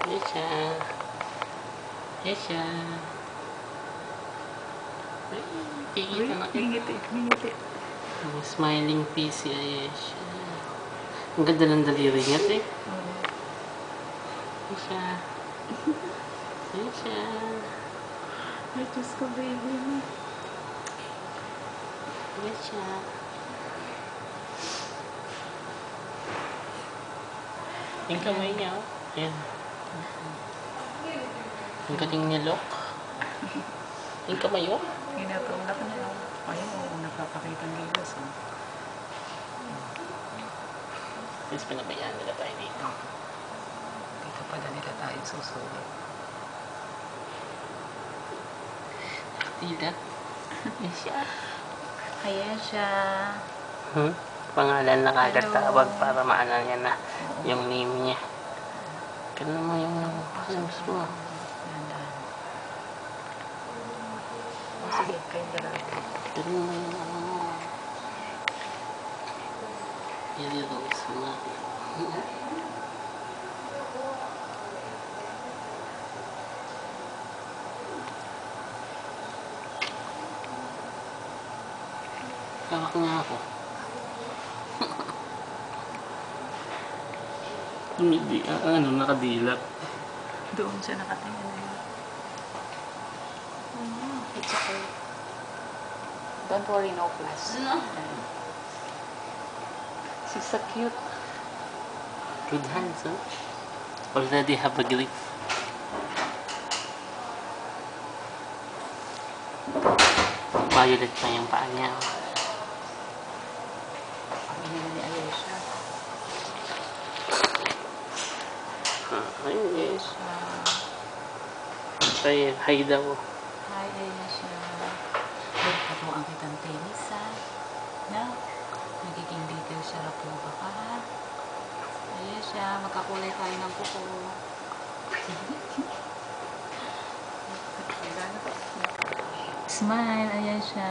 Aisha. Aisha. Ay, Ngingiti. smiling face si Aisha. Ang ganda ng daliri niya, te. Aisha. Aisha. Ay, Diyos ko, baby mo. Aisha. Yung kamay niya, oh. Ayan. Ang galing niya, look. Yung kamay, oh. Ginatulak niya. Ayun, oh, nagpapakita ng gilas, oh. Tapos pinabayaan nila tayo dito. Dito pala nila tayo susulit. Tila. Aisha. Ayan siya. Pangalan na kagad Hello. tawag para maano niya na yung name niya. Ganun mo yung names mo. Dandan. Sige, kayo dalawa. Ganun mo yung ano mo. I-rose mo. Hawak nga ako. Hindi, ano, nakadilap. Doon siya nakatingin na yun. It's okay. Don't worry, no flash. Ano? She's so cute. Good hands, huh? Already have a grip. Violet pa yung paa niya. Pamilya ni Ayesha. Ay, Ayesha. ay, hi daw. Hi, Ayesha. Nagpatuan kitang tennis, ha? Na? Nagiging detail siya na po ba ka, ha? Ayesha, magkakulay tayo ng kuko. Smile, Ayesha.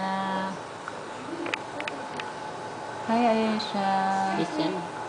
Hi, Ayesha. Listen.